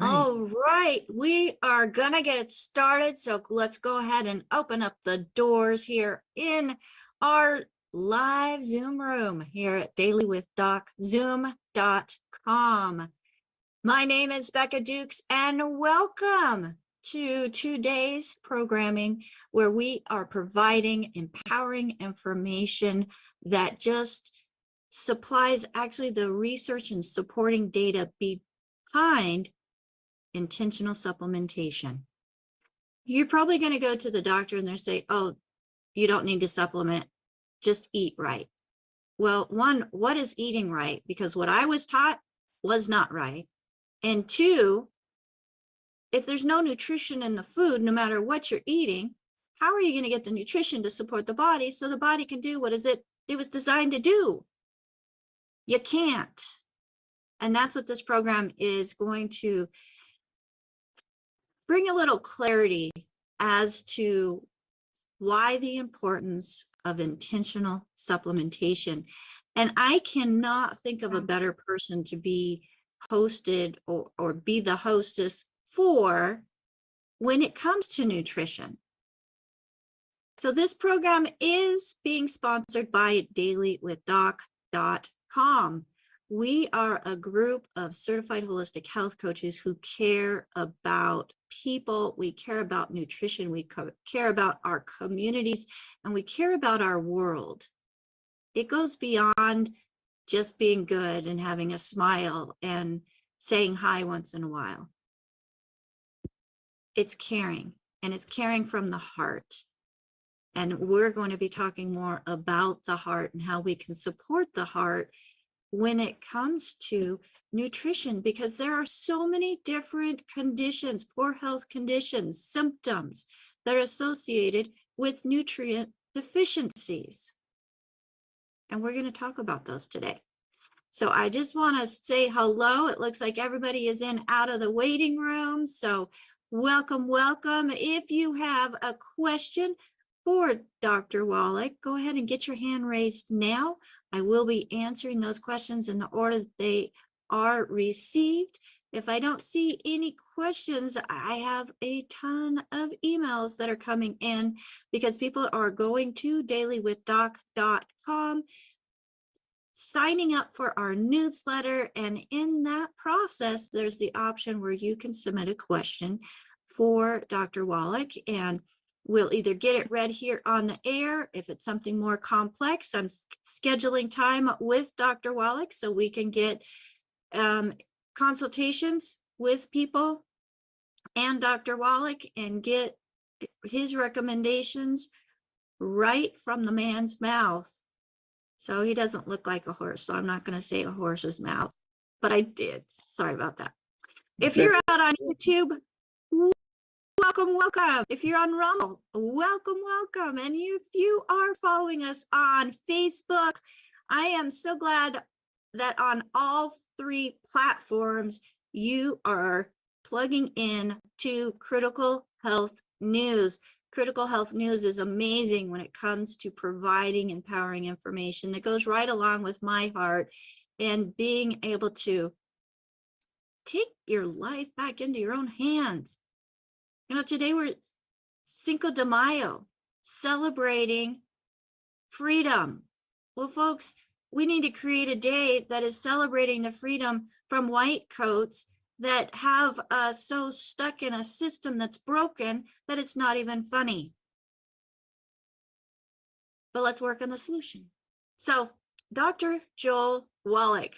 All right, we are gonna get started. So let's go ahead and open up the doors here in our live Zoom room here at dailywithdoc.zoom.com. My name is Becca Dukes, and welcome to today's programming, where we are providing empowering information that just supplies actually the research and supporting data behind intentional supplementation. You're probably going to go to the doctor and they'll say, oh, you don't need to supplement, just eat right. Well, one, what is eating right? Because what I was taught was not right. And two, if there's no nutrition in the food, no matter what you're eating, how are you going to get the nutrition to support the body so the body can do what it was designed to do? You can't. And that's what this program is going to bring a little clarity as to why the importance of intentional supplementation. And I cannot think of a better person to be hosted or be the hostess for when it comes to nutrition. So this program is being sponsored by dailywithdoc.com. We are a group of certified holistic health coaches who care about people, we care about nutrition, we care about our communities, and we care about our world. It goes beyond just being good and having a smile and saying hi once in a while. It's caring, and it's caring from the heart. And we're going to be talking more about the heart and how we can support the heart when it comes to nutrition, because there are so many different conditions, poor health conditions, symptoms that are associated with nutrient deficiencies. And we're going to talk about those today. So I just want to say hello. It looks like everybody is in out of the waiting room. So welcome, welcome. If you have a question for Dr. Wallach, go ahead and get your hand raised now. I will be answering those questions in the order that they are received. If I don't see any questions, I have a ton of emails that are coming in because people are going to dailywithdoc.com, signing up for our newsletter, and in that process, there's the option where you can submit a question for Dr. Wallach, and we'll either get it read here on the air. If it's something more complex, I'm scheduling time with Dr. Wallach so we can get consultations with people and Dr. Wallach and get his recommendations right from the man's mouth. So he doesn't look like a horse, so I'm not going to say a horse's mouth, but I did. Sorry about that. If you're out on YouTube, welcome, welcome. If you're on Rumble, welcome, welcome. And if you are following us on Facebook, I am so glad that on all three platforms, you are plugging in to Critical Health News. Critical Health News is amazing when it comes to providing empowering information that goes right along with my heart and being able to take your life back into your own hands. You know, today we're Cinco de Mayo, celebrating freedom. Well, folks, we need to create a day that is celebrating the freedom from white coats that have us so stuck in a system that's broken that it's not even funny. But let's work on the solution. So Dr. Joel Wallach,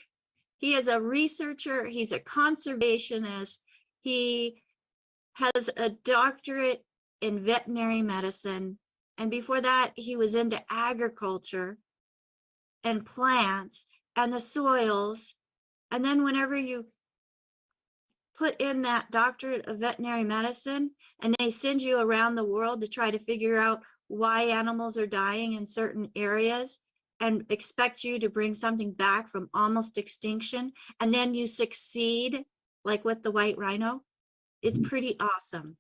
he is a researcher, he's a conservationist, he has a doctorate in veterinary medicine. And before that, he was into agriculture and plants and the soils. And then whenever you put in that doctorate of veterinary medicine and they send you around the world to try to figure out why animals are dying in certain areas and expect you to bring something back from almost extinction, and then you succeed, like with the white rhino, it's pretty awesome.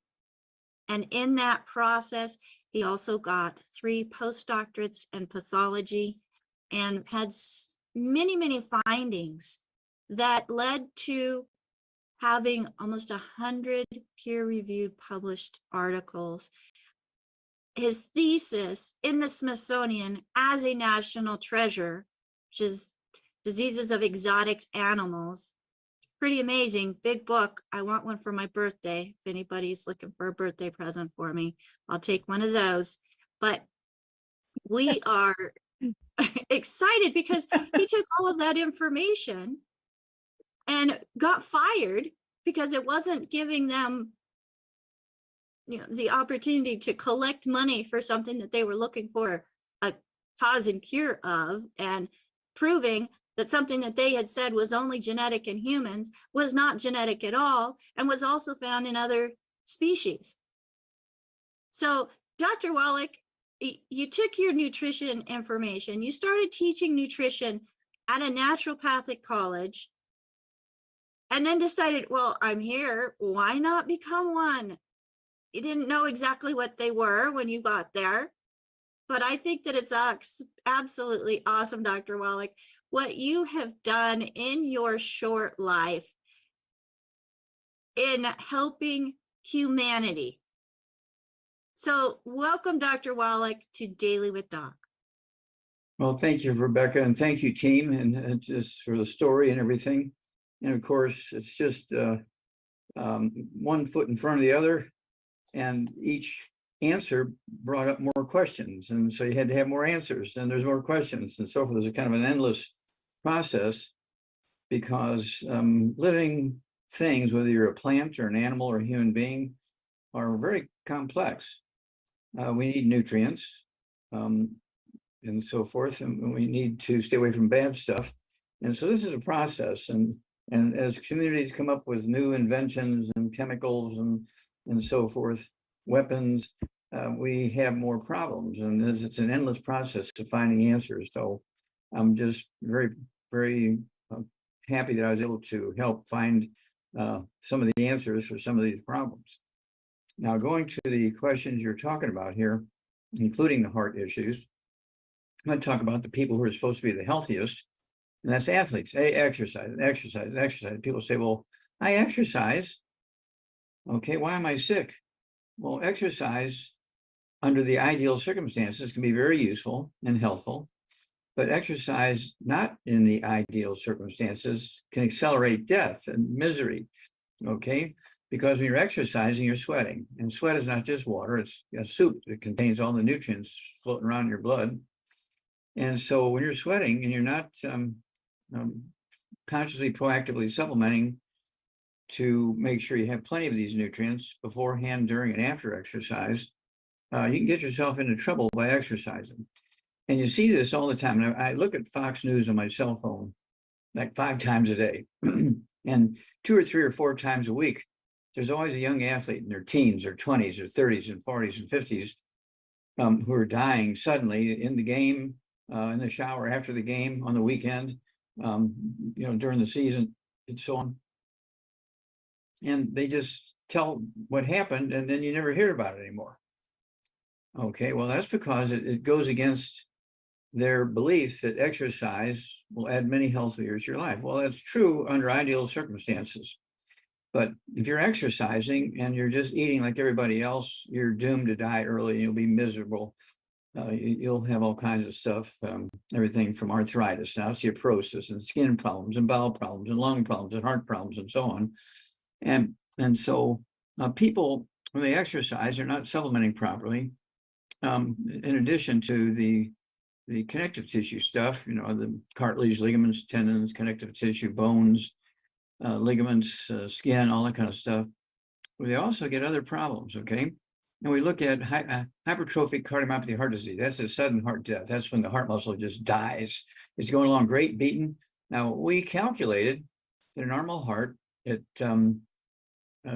And in that process, he also got 3 postdoctorates in pathology and had many, many findings that led to having almost 100 peer-reviewed published articles. His thesis in the Smithsonian as a national treasure, which is diseases of exotic animals. Pretty amazing, big book. I want one for my birthday. If anybody's looking for a birthday present for me, I'll take one of those. But we are excited because he took all of that information and got fired because it wasn't giving them, the opportunity to collect money for something that they were looking for a cause and cure of, and proving that something that they had said was only genetic in humans was not genetic at all and was also found in other species. So, Dr. Wallach, you took your nutrition information, you started teaching nutrition at a naturopathic college, and then decided, well, I'm here, why not become one? You didn't know exactly what they were when you got there, but I think that it's absolutely awesome, Dr. Wallach, what you have done in your short life in helping humanity. So welcome, Dr. Wallach, to Daily with Doc. Well, thank you, Rebecca, and thank you, team, and just for the story and everything. And of course, it's just one foot in front of the other, and each answer brought up more questions, and so you had to have more answers, and there's more questions, and so forth. There's a kind of an endless process because living things, whether you're a plant or an animal or a human being, are very complex. We need nutrients and so forth, and we need to stay away from bad stuff. And so this is a process, and as communities come up with new inventions and chemicals and so forth, weapons, we have more problems, and it's an endless process of finding answers. So I'm just very, very happy that I was able to help find some of the answers for some of these problems. Now, going to the questions you're talking about here, including the heart issues, I'm going to talk about the people who are supposed to be the healthiest, and that's athletes. They exercise, exercise, exercise. People say, well, I exercise. Okay, why am I sick? Well, exercise under the ideal circumstances can be very useful and helpful, but exercise not in the ideal circumstances can accelerate death and misery, okay? Because when you're exercising, you're sweating, and sweat is not just water, it's a soup that contains all the nutrients floating around in your blood. And so when you're sweating and you're not consciously, proactively supplementing to make sure you have plenty of these nutrients beforehand, during, and after exercise, you can get yourself into trouble by exercising. And you see this all the time. And I look at Fox News on my cell phone like 5 times a day. And 2 or 3 or 4 times a week, there's always a young athlete in their teens or 20s or 30s and 40s and 50s who are dying suddenly in the game, in the shower after the game, on the weekend, during the season, and so on. And they just tell what happened, and then you never hear about it anymore. Okay, well, that's because it goes against their belief that exercise will add many healthy years to your life. Well, that's true under ideal circumstances. But if you're exercising and you're just eating like everybody else, you're doomed to die early and you'll be miserable. You'll have all kinds of stuff, everything from arthritis, osteoporosis, and skin problems, and bowel problems, and lung problems, and heart problems, and so on. And so people, when they exercise, they're not supplementing properly. In addition to the connective tissue stuff, the cartilage, ligaments, tendons, connective tissue, bones, ligaments, skin, all that kind of stuff. They also get other problems, okay? and we look at hypertrophic cardiomyopathy heart disease. That's a sudden heart death. That's when the heart muscle just dies. It's going along great, beating. Now, we calculated that a normal heart at,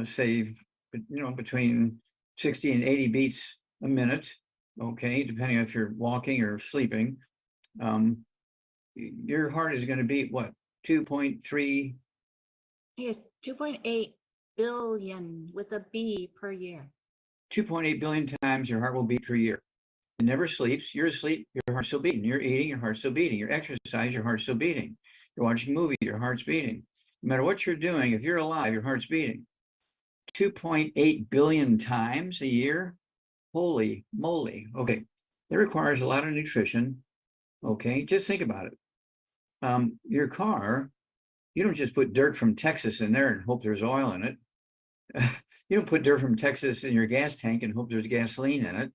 say, between 60 and 80 beats a minute, okay, depending on if you're walking or sleeping, your heart is going to beat what, 2.3? Yes, 2.8 billion with a B per year. 2.8 billion times your heart will beat per year. It never sleeps. You're asleep, your heart's still beating. You're eating, your heart's still beating. You're exercise, your heart's still beating. You're watching a movie, your heart's beating. No matter what you're doing, if you're alive, your heart's beating. 2.8 billion times a year. Holy moly. Okay. It requires a lot of nutrition. Okay. Just think about it. Your car, you don't just put dirt from Texas in there and hope there's oil in it. You don't put dirt from Texas in your gas tank and hope there's gasoline in it.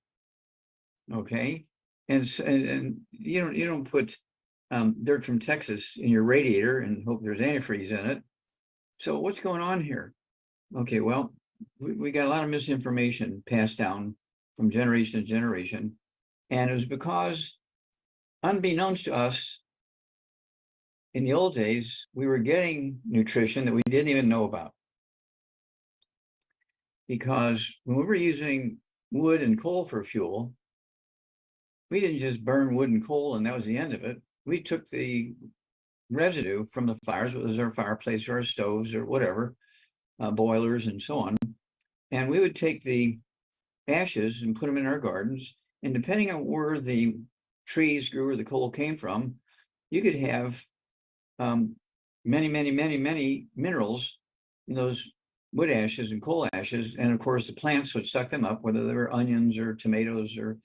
Okay. And you don't put dirt from Texas in your radiator and hope there's antifreeze in it. So what's going on here? Okay, well, we got a lot of misinformation passed down from generation to generation. And it was because, unbeknownst to us, in the old days, we were getting nutrition that we didn't even know about. Because when we were using wood and coal for fuel, we didn't just burn wood and coal and that was the end of it. We took the residue from the fires, whether it was our fireplace or our stoves or whatever, boilers and so on. And we would take the ashes and put them in our gardens. And depending on where the trees grew or the coal came from, you could have many minerals in those wood ashes and coal ashes. And of course, the plants would suck them up, whether they were onions or tomatoes or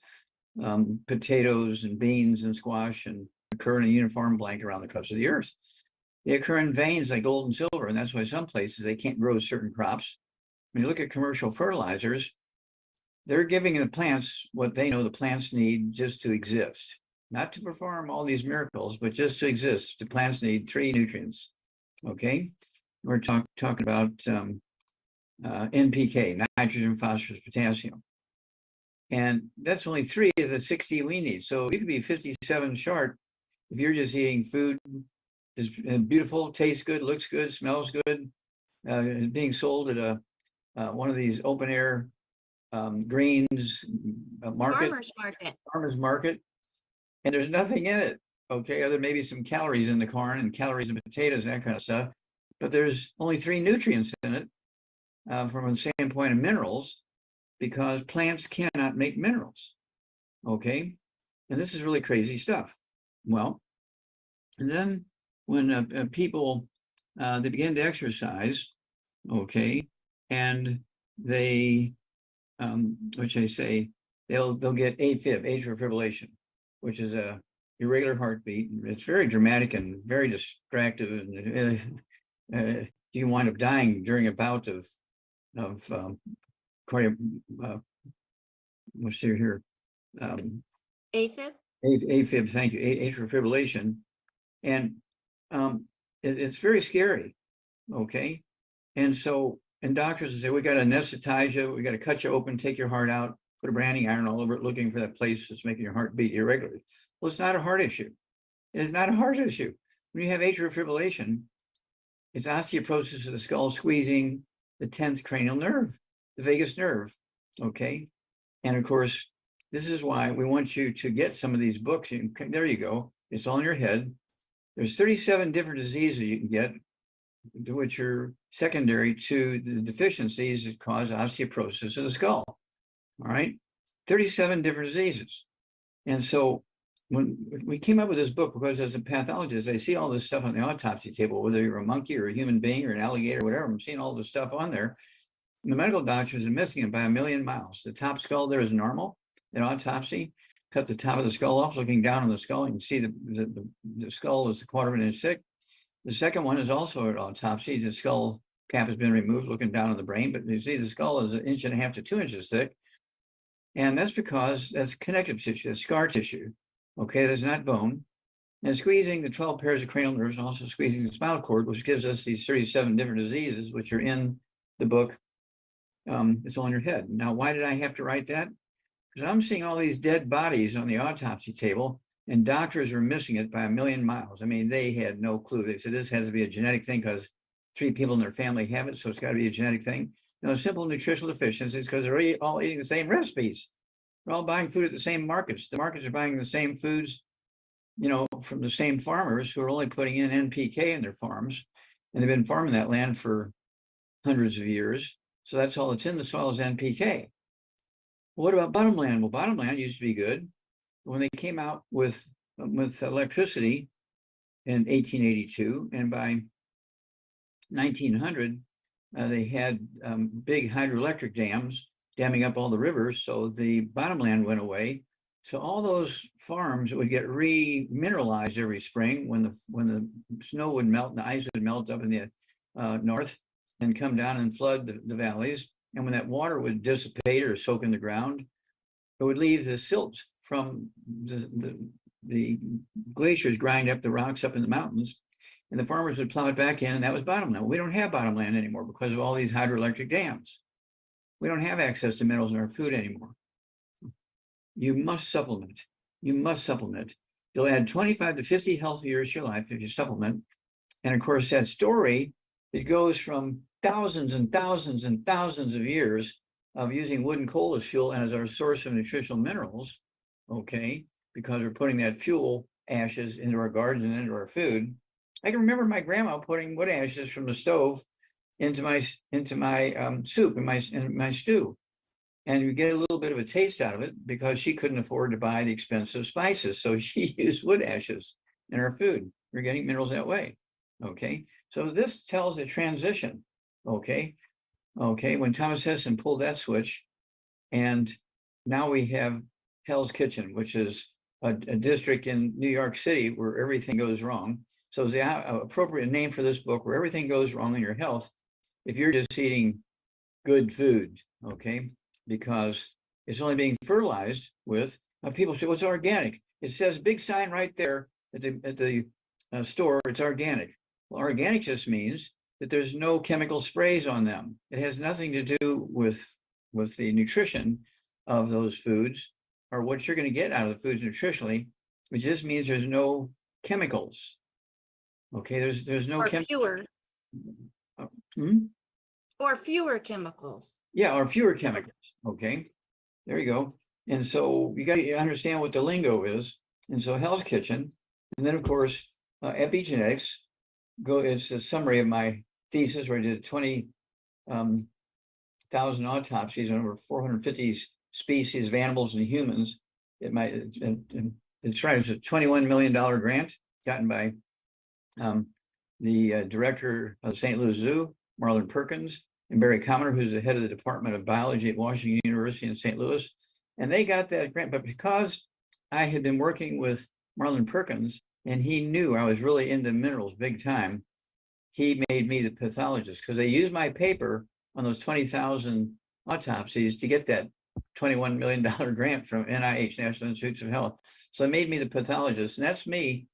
potatoes and beans and squash, and occur in a uniform blanket around the crust of the earth. They occur in veins like gold and silver, and that's why some places they can't grow certain crops. When you look at commercial fertilizers, they're giving the plants what they know the plants need just to exist, not to perform all these miracles, but just to exist. The plants need 3 nutrients. Okay, we're talking about NPK, nitrogen, phosphorus, potassium. And that's only 3 of the 60 we need. So you could be 57 short if you're just eating food that's beautiful, tastes good, looks good, smells good, is being sold at one of these open air greens market, farmer's market, and there's nothing in it. Okay, other maybe some calories in the corn and calories in potatoes and that kind of stuff. But there's only 3 nutrients in it from a standpoint of minerals, because plants cannot make minerals. Okay, and this is really crazy stuff. Well, and then when people they begin to exercise, okay, and they which they say they'll get AFib, atrial fibrillation, which is a irregular heartbeat. It's very dramatic and very distractive, and you wind up dying during a bout of cardiac, what's here? AFib? AFib, thank you, atrial fibrillation. And it's very scary, okay? And so, and doctors will say, we got to anesthetize you, we got to cut you open, take your heart out, put a branding iron all over it, looking for that place that's making your heart beat irregularly. Well, it's not a heart issue. It is not a heart issue. When you have atrial fibrillation, it's osteoporosis of the skull squeezing the 10th cranial nerve, the vagus nerve, okay? And of course, this is why we want you to get some of these books. There you go. It's all in your head. There's 37 different diseases you can get, which are secondary to the deficiencies that cause osteoporosis of the skull. All right, 37 different diseases. And so when we came up with this book, because as a pathologist, I see all this stuff on the autopsy table, whether you're a monkey or a human being or an alligator, whatever, I'm seeing all this stuff on there. And the medical doctors are missing it by a million miles. The top skull there is normal in autopsy. Cut the top of the skull off, looking down on the skull, you can see the skull is a quarter of an inch thick. The second one is also at autopsy. The skull cap has been removed, looking down on the brain, but you see the skull is 1.5 inches to 2 inches thick. And that's because that's connective tissue, that's scar tissue. Okay, that's not bone. And squeezing the 12 pairs of cranial nerves, and also squeezing the spinal cord, which gives us these 37 different diseases, which are in the book, it's all in your head. Now, why did I have to write that? Because I'm seeing all these dead bodies on the autopsy table, and doctors are missing it by a million miles. I mean, they had no clue. They said this has to be a genetic thing because 3 people in their family have it, so it's got to be a genetic thing. No, simple nutritional deficiencies because they're all eating the same recipes. They're all buying food at the same markets. The markets are buying the same foods, from the same farmers who are only putting in NPK in their farms, and they've been farming that land for hundreds of years. So that's all that's in the soil is NPK. What about bottomland? Well, bottomland used to be good. When they came out with electricity in 1882, and by 1900, they had big hydroelectric dams damming up all the rivers, so the bottomland went away. So all those farms would get remineralized every spring when the snow would melt and the ice would melt up in the north and come down and flood the valleys. And when that water would dissipate or soak in the ground, it would leave the silt from the glaciers grind up the rocks up in the mountains, and the farmers would plow it back in, and that was bottomland. We don't have bottomland anymore because of all these hydroelectric dams. We don't have access to minerals in our food anymore. You must supplement. You must supplement. You'll add 25 to 50 healthy years to your life if you supplement. And of course, that story, it goes from thousands and thousands and thousands of years of using wood and coal as fuel and as our source of nutritional minerals, okay, because we're putting that fuel ashes into our gardens and into our food. I can remember my grandma putting wood ashes from the stove into my soup, in my stew. And you get a little bit of a taste out of it because she couldn't afford to buy the expensive spices. So she used wood ashes in her food. We're getting minerals that way. Okay. So this tells a transition. Okay. Okay. When Thomas Edison pulled that switch, and now we have Hell's Kitchen, which is a district in New York City where everything goes wrong. So the appropriate name for this book, where everything goes wrong in your health, if you're just eating good food, okay, because it's only being fertilized with, people say, what's organic? It says big sign right there at the store, it's organic. Well, organic just means that there's no chemical sprays on them. It has nothing to do with the nutrition of those foods or what you're going to get out of the foods nutritionally. It just means there's no chemicals. Okay, there's no fewer. Or fewer chemicals. Yeah, or fewer chemicals. Okay, there you go. And so you got to understand what the lingo is. And so Hell's Kitchen, and then of course epigenetics. It's a summary of my thesis where I did 20,000 autopsies on over 450 species of animals and humans. It's right. It's a $21 million grant gotten by the director of St. Louis Zoo, Marlon Perkins, and Barry Commoner, who's the head of the Department of Biology at Washington University in St. Louis. And they got that grant, but because I had been working with Marlon Perkins and he knew I was really into minerals big time, he made me the pathologist because they used my paper on those 20,000 autopsies to get that $21 million grant from NIH, National Institutes of Health. So they made me the pathologist, and that's me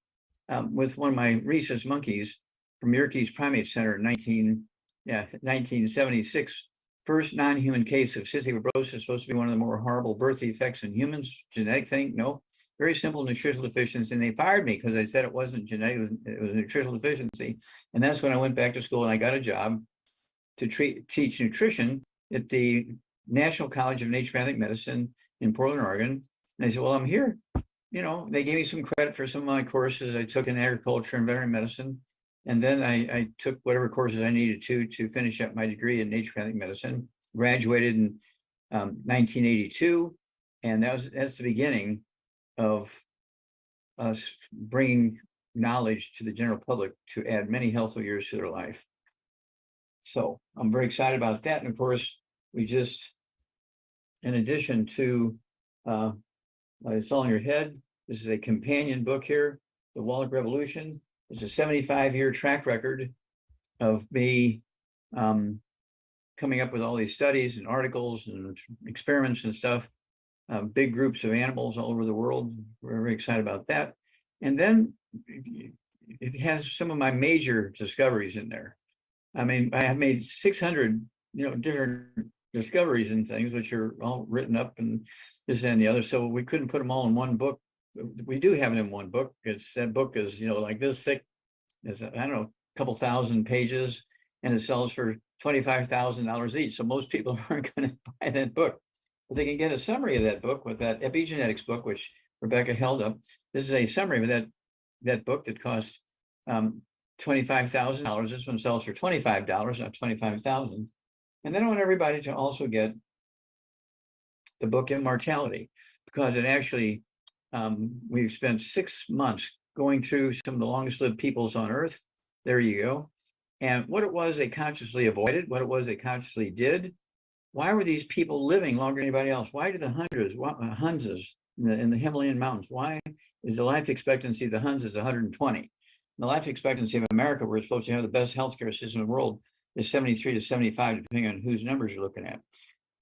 with one of my rhesus monkeys from Yerkes Primate Center in 1976. First non-human case of cystic fibrosis, supposed to be one of the more horrible birth defects in humans. Genetic thing? No. Very simple nutritional deficiency. And they fired me because I said it wasn't genetic, it was a nutritional deficiency. And that's when I went back to school and I got a job to teach nutrition at the National College of Naturopathic Medicine in Portland, Oregon. And I said, well, I'm here. They gave me some credit for some of my courses I took in agriculture and veterinary medicine. And then I took whatever courses I needed to finish up my degree in naturopathic medicine, graduated in 1982. And that's the beginning of us bringing knowledge to the general public to add many healthful years to their life. So I'm very excited about that. And of course, we just, in addition to It's All in Your Head, this is a companion book here, The Wallach Revolution. It's a 75-year track record of me coming up with all these studies and articles and experiments and stuff, big groups of animals all over the world. We're very excited about that. And then it has some of my major discoveries in there. I mean, I have made 600, different discoveries and things, which are all written up and this and the other. So we couldn't put them all in one book. We do have it in one book. That book is, like this thick. It's, I don't know, a couple thousand pages, and it sells for $25,000 each. So most people aren't going to buy that book, but they can get a summary of that book with that epigenetics book, which Rebecca held up. This is a summary of that book that cost $25,000. This one sells for $25, not $25,000. And then I want everybody to also get the book Immortality, because it actually, we've spent 6 months going through some of the longest lived peoples on earth. There you go. And what it was they consciously avoided, what it was they consciously did. Why were these people living longer than anybody else? Why do the Hunzas in the Himalayan mountains, why is the life expectancy of the Huns is 120? The life expectancy of America, we're supposed to have the best healthcare system in the world, is 73 to 75, depending on whose numbers you're looking at.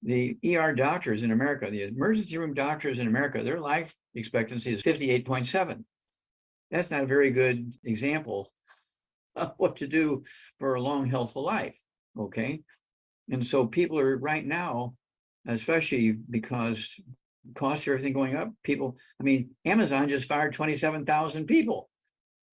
The ER doctors in America, the emergency room doctors in America, their life expectancy is 58.7. That's not a very good example of what to do for a long, healthful life, okay? And so people are right now, especially because costs of everything going up, Amazon just fired 27,000 people.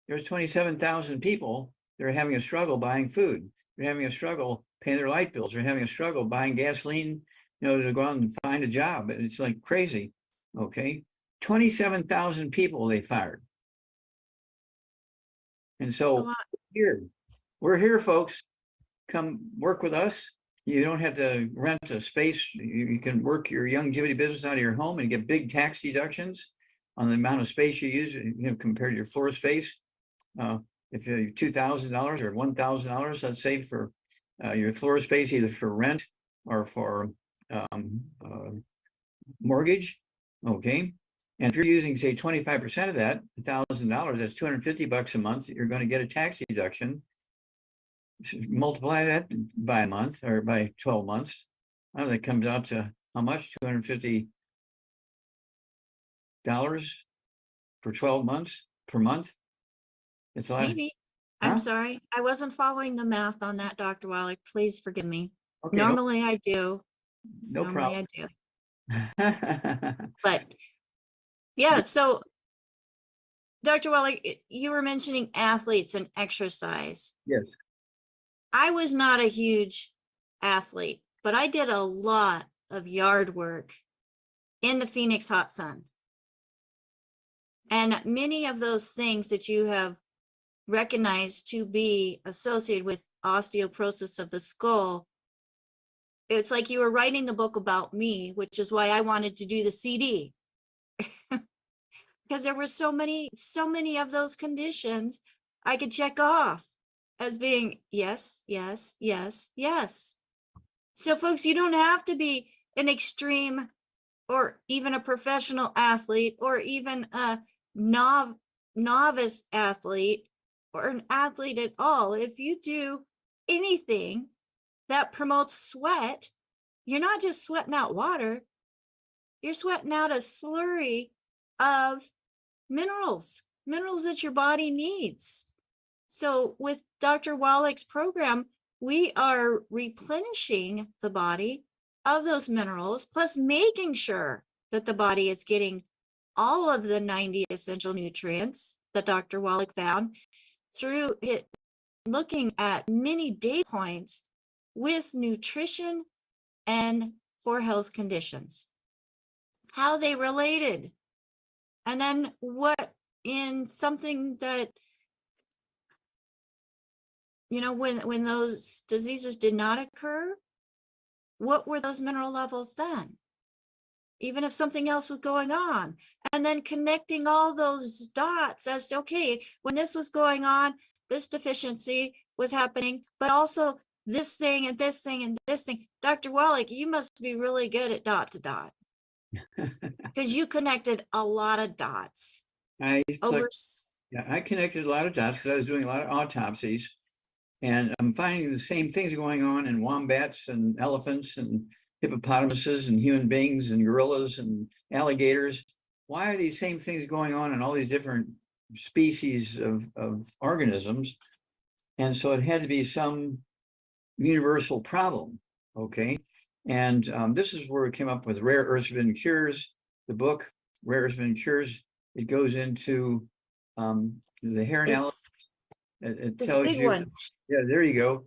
There's 27,000 people that are having a struggle buying food. They're having a struggle paying their light bills. They're having a struggle buying gasoline, to go out and find a job. It's like crazy, okay? 27,000 people they fired. And so we're here, folks. Come work with us. You don't have to rent a space. You can work your longevity business out of your home and get big tax deductions on the amount of space you use, compared to your floor space. If you $2,000 or $1,000, let's say, for your floor space, either for rent or for mortgage, okay? And if you're using, say, 25% of that, $1,000, that's $250 a month. You're going to get a tax deduction. Multiply that by a month or by 12 months. That comes out to how much? $250 for 12 months per month. It's a lot. Maybe. I'm sorry. I wasn't following the math on that, Dr. Wallach. Please forgive me. Okay, Normally I do. No problem. I do. But yeah, so Dr. Wallach, you were mentioning athletes and exercise. Yes. I was not a huge athlete, but I did a lot of yard work in the Phoenix hot sun. And many of those things that you have recognized to be associated with osteoporosis of the skull, it's like you were writing the book about me, which is why I wanted to do the CD. Because there were so many of those conditions I could check off as being yes, yes, yes, yes. So folks, you don't have to be an extreme or even a professional athlete or even a novice athlete or an athlete at all. If you do anything that promotes sweat, you're not just sweating out water, you're sweating out a slurry of minerals that your body needs. So with Dr. Wallach's program, we are replenishing the body of those minerals, plus making sure that the body is getting all of the 90 essential nutrients that Dr. Wallach found through it, looking at many data points with nutrition and for health conditions, how they related, and then what in something that, when those diseases did not occur, what were those mineral levels then? Even if something else was going on, and then connecting all those dots as to, okay, when this was going on, this deficiency was happening, but also this thing and this thing and this thing. Dr. Wallach, you must be really good at dot to dot because you connected a lot of dots. I connected a lot of dots because I was doing a lot of autopsies, and I'm finding the same things going on in wombats and elephants and hippopotamuses and human beings and gorillas and alligators. Why are these same things going on in all these different species of organisms? And so it had to be some universal problem, okay? And this is where we came up with Rare Earths Forbidden Cures, the book, Rare Earths Forbidden Cures. It goes into the hair This, analysis. It this tells big you, one. yeah, there you go.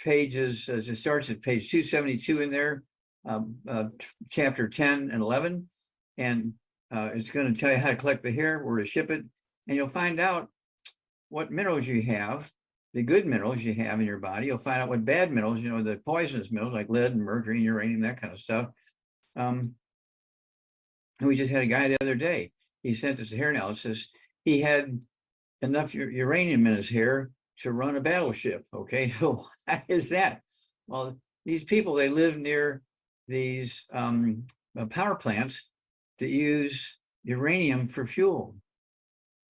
Pages, it starts at page 272 in there, chapter 10 and 11. And it's going to tell you how to collect the hair, where to ship it. And you'll find out what minerals you have, the good minerals you have in your body. You'll find out what bad minerals, you know, the poisonous minerals like lead and mercury and uranium, that kind of stuff. And we just had a guy the other day. He sent us a hair analysis. He had enough uranium in his hair to run a battleship. Okay, so why is that? Well, these people, they live near these power plants that use uranium for fuel.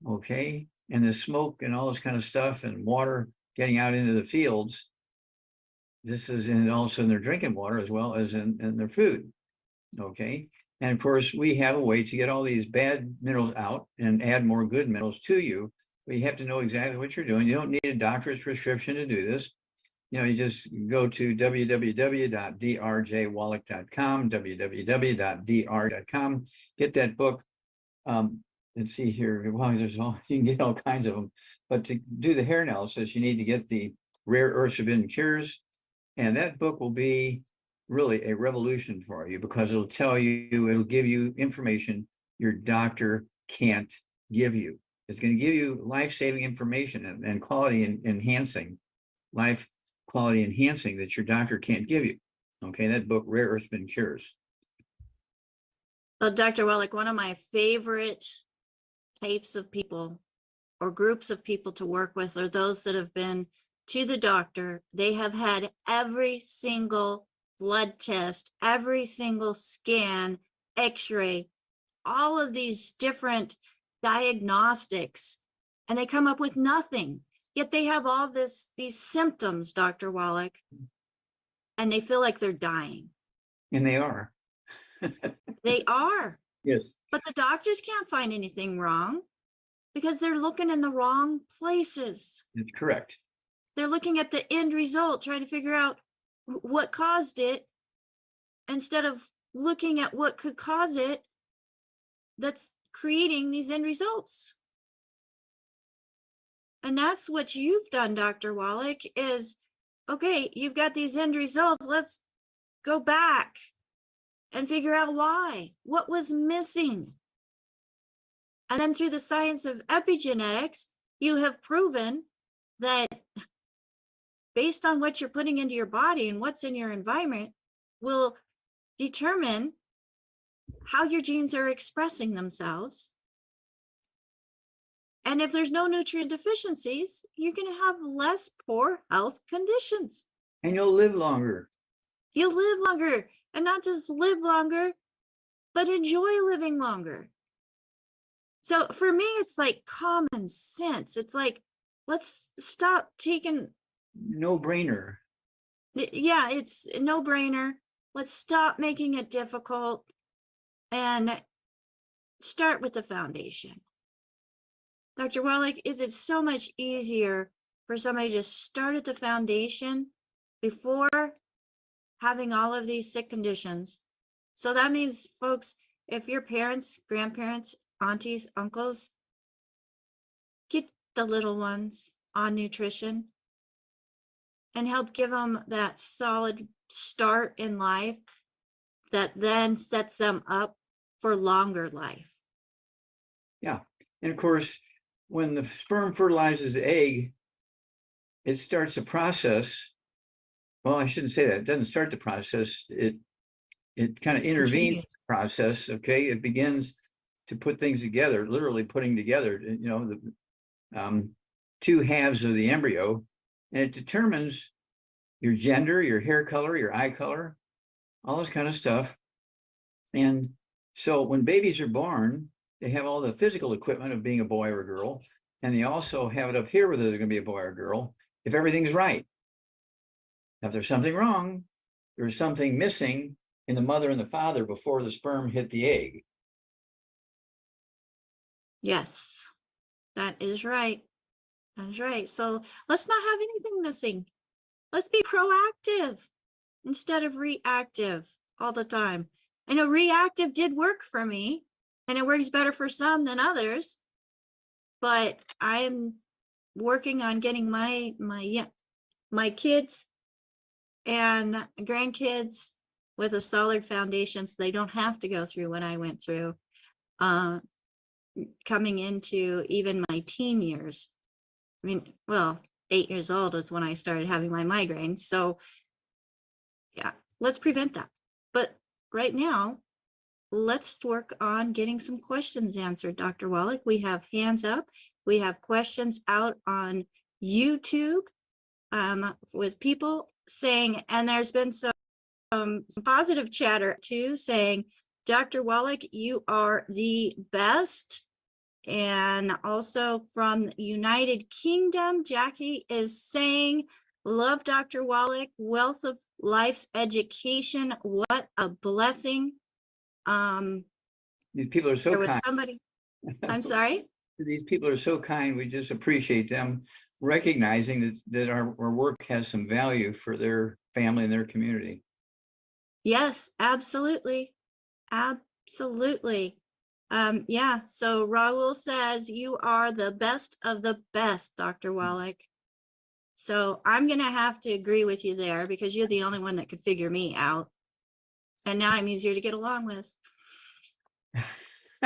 Okay, and the smoke and all this kind of stuff and water getting out into the fields. This is in also in their drinking water as well as in their food. Okay, and of course we have a way to get all these bad minerals out and add more good minerals to you, but you have to know exactly what you're doing. You don't need a doctor's prescription to do this. You know, you just go to www.drjwallach.com, www.dr.com, get that book. Let's see here. Well, there's all, you can get all kinds of them, but to do the hair analysis, you need to get the Rare Earths Forbidden Cures, and that book will be really a revolution for you because it'll tell you, it'll give you information your doctor can't give you. It's going to give you life-saving information and quality enhancing, life quality enhancing that your doctor can't give you. Okay, that book, Rare Earths Forbidden Cures. Well, Dr. Wallach, one of my favorite types of people or groups of people to work with are those that have been to the doctor. They have had every single blood test, every single scan, x-ray, all of these different diagnostics, and they come up with nothing. Yet they have all these symptoms, Dr. Wallach, and they feel like they're dying. And they are. They are. Yes. But the doctors can't find anything wrong because they're looking in the wrong places. That's correct. They're looking at the end result, trying to figure out what caused it instead of looking at what could cause it that's creating these end results. And that's what you've done, Dr. Wallach, is, okay, you've got these end results. Let's go back and figure out why, what was missing. And then through the science of epigenetics, you have proven that based on what you're putting into your body and what's in your environment will determine how your genes are expressing themselves. And if there's no nutrient deficiencies, you're going to have less poor health conditions. And you'll live longer. You'll live longer, and not just live longer, but enjoy living longer. So for me, it's like common sense. It's like, let's stop taking. No brainer. Yeah, it's a no brainer. Let's stop making it difficult and start with the foundation. Dr. Wallach, is it so much easier for somebody to start at the foundation before having all of these sick conditions? So that means, folks, if your parents, grandparents, aunties, uncles, get the little ones on nutrition and help give them that solid start in life that then sets them up for longer life. Yeah. And of course, when the sperm fertilizes the egg, it starts a process. Well, I shouldn't say that. It doesn't start the process. It kind of intervenes in the process. Okay. It begins to put things together, literally putting together, you know, the two halves of the embryo, and it determines your gender, your hair color, your eye color, all this kind of stuff. And so when babies are born, they have all the physical equipment of being a boy or a girl, and they also have it up here whether they're going to be a boy or a girl, if everything's right. Now, if there's something wrong, there's something missing in the mother and the father before the sperm hit the egg. Yes, that is right. That is right. So let's not have anything missing. Let's be proactive. instead of reactive all the time. I know reactive did work for me, and it works better for some than others, but I'm working on getting my kids and grandkids with a solid foundation so they don't have to go through what I went through coming into even my teen years. I mean, well, 8 years old is when I started having my migraines. So yeah, let's prevent that. But right now, let's work on getting some questions answered, Dr. Wallach. We have hands up. We have questions out on YouTube with people saying, and there's been some positive chatter too, saying, Dr. Wallach, you are the best. And also from United Kingdom, Jackie is saying, love Dr. Wallach, wealth of life's education. What a blessing. These people are so There was kind. somebody, I'm sorry. These people are so kind. We just appreciate them recognizing that our work has some value for their family and their community. Yes, absolutely. Absolutely. Yeah, so Raul says you are the best of the best, Dr. Wallach. So I'm going to have to agree with you there because you're the only one that could figure me out. And now I'm easier to get along with.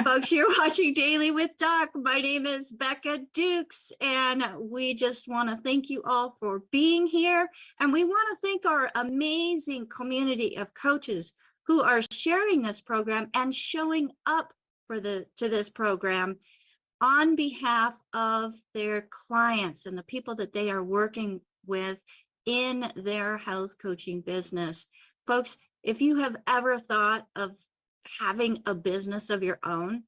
Folks, you're watching Daily with Doc. My name is Becca Dukes, and we just want to thank you all for being here. And we want to thank our amazing community of coaches who are sharing this program and showing up to this program on behalf of their clients and the people that they are working with in their health coaching business. Folks, if you have ever thought of having a business of your own,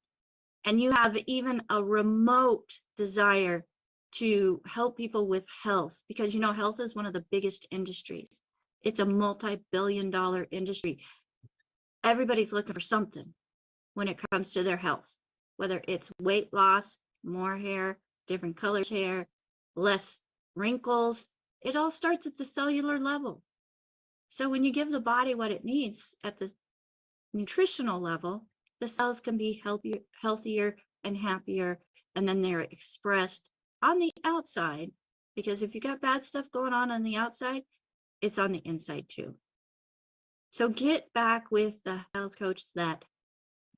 and you have even a remote desire to help people with health, because you know health is one of the biggest industries. It's a multi-billion-dollar industry. Everybody's looking for something when it comes to their health, whether it's weight loss, more hair, different colors hair, less wrinkles. It all starts at the cellular level. So when you give the body what it needs at the nutritional level, the cells can be healthier and happier, and then they're expressed on the outside, because if you got bad stuff going on the outside, it's on the inside too. So get back with the health coach that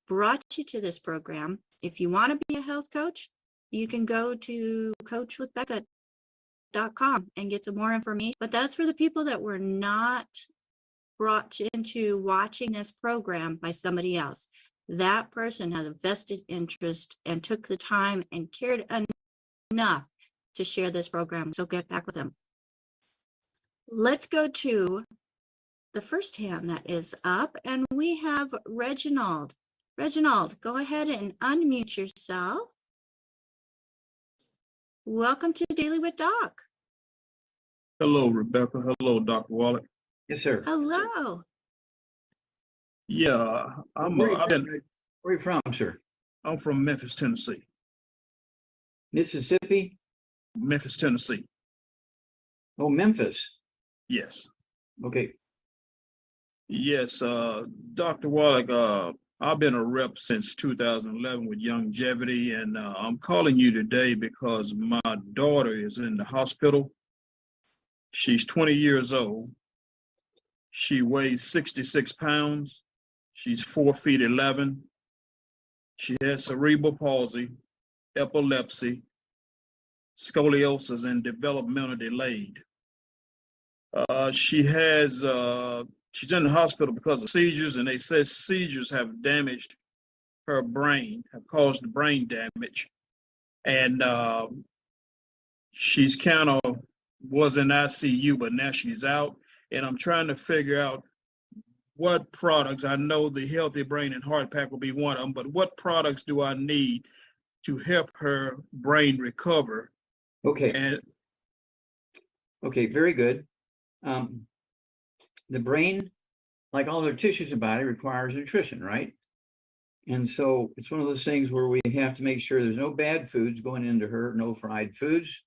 brought you to this program. If you want to be a health coach, you can go to coachwithbecca.com and get some more information. But that's for the people that were not brought into watching this program by somebody else. That person has a vested interest and took the time and cared enough to share this program. So get back with them. Let's go to the first hand that is up, and we have Reginald. Reginald, go ahead and unmute yourself. Welcome to Daily with Doc. Hello, Rebecca. Hello, Dr. Wallach. Yes, sir. Hello. Yeah, Where are you from, sir? I'm from Memphis, Tennessee. Mississippi? Memphis, Tennessee. Oh, Memphis. Yes. Okay. Yes, Dr. Wallach, I've been a rep since 2011 with Longevity, and I'm calling you today because my daughter is in the hospital. She's 20 years old. She weighs 66 pounds. She's 4'11". She has cerebral palsy, epilepsy, scoliosis, and developmental delayed. She's in the hospital because of seizures, and they said seizures have damaged her brain, have caused brain damage. And she's kind of was in ICU, but now she's out. And I'm trying to figure out what products, I know the Healthy Brain and Heart Pack will be one of them, but what products do I need to help her brain recover? Okay. Okay, very good. The brain, like all other tissues of the body, requires nutrition, right? And so it's one of those things where we have to make sure there's no bad foods going into her, no fried foods,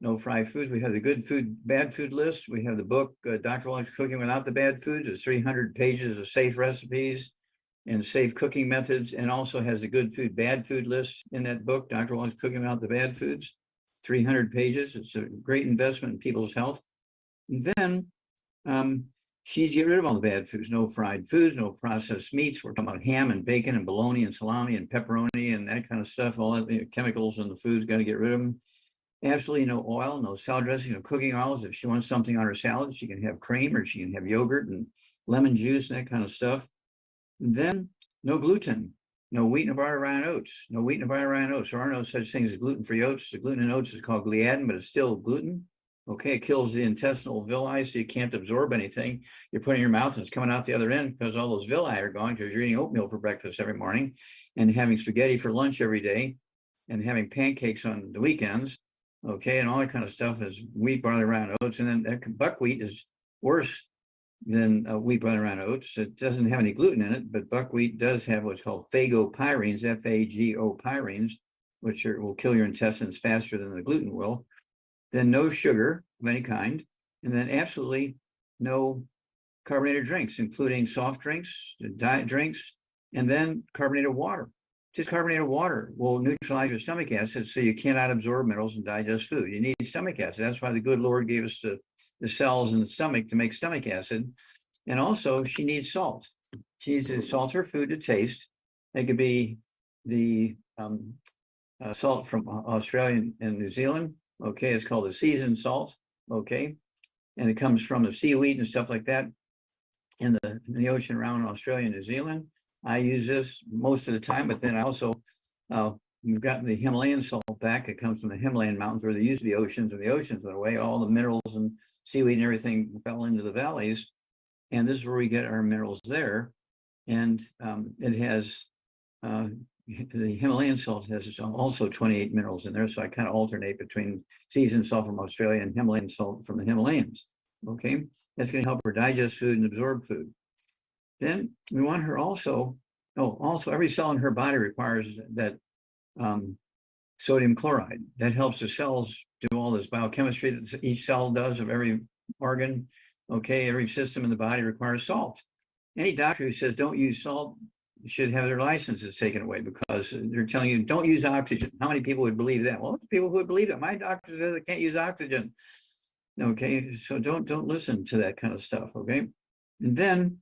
no fried foods. We have the good food, bad food list. We have the book, Dr. Wallach's Cooking Without the Bad Foods. It's 300 pages of safe recipes and safe cooking methods, and also has a good food, bad food list in that book, Dr. Wallach's Cooking Without the Bad Foods, 300 pages. It's a great investment in people's health. And then she's get rid of all the bad foods, no fried foods, no processed meats. We're talking about ham and bacon and bologna and salami and pepperoni and that kind of stuff. All that chemicals in the foods, got to get rid of them. Absolutely no oil, no salad dressing, no cooking oils. If she wants something on her salad, she can have cream or she can have yogurt and lemon juice and that kind of stuff. And then no gluten, no wheat, no barley, rye, and oats, no wheat, no barley, rye, and oats. There are no such things as gluten-free oats. The gluten in oats is called gliadin, but it's still gluten. Okay, it kills the intestinal villi, so you can't absorb anything. You're putting in your mouth and it's coming out the other end because all those villi are gone because you're eating oatmeal for breakfast every morning and having spaghetti for lunch every day and having pancakes on the weekends. Okay, and all that kind of stuff is wheat, barley, rye, and oats. And then buckwheat is worse than wheat, barley, rye, and oats. It doesn't have any gluten in it, but buckwheat does have what's called phagopyrenes, F-A-G-O-pyrines, which will kill your intestines faster than the gluten will. Then no sugar of any kind, and then absolutely no carbonated drinks, including soft drinks, diet drinks, and then carbonated water. Just carbonated water will neutralize your stomach acid so you cannot absorb minerals and digest food. You need stomach acid. That's why the good Lord gave us the cells in the stomach to make stomach acid. And also she needs salt. She needs to salt her food to taste. It could be the salt from Australia and New Zealand. Okay, it's called the seasoned salt. Okay, and it comes from the seaweed and stuff like that in the ocean around Australia and New Zealand. I use this most of the time, but then I also we've gotten the Himalayan salt back. It comes from the Himalayan mountains where there used to be oceans, and the oceans went away. All the minerals and seaweed and everything fell into the valleys, and this is where we get our minerals there. And it has the Himalayan salt has also 28 minerals in there. So I kind of alternate between seasoned salt from Australia and Himalayan salt from the Himalayas. Okay, that's going to help her digest food and absorb food. Then we want her also, also every cell in her body requires that sodium chloride. That helps the cells do all this biochemistry that each cell does of every organ. Okay, every system in the body requires salt. Any doctor who says don't use salt should have their licenses taken away because they're telling you don't use oxygen. How many people would believe that? Well, there's people who would believe that. My doctor says I can't use oxygen. Okay, so don't listen to that kind of stuff. Okay, and then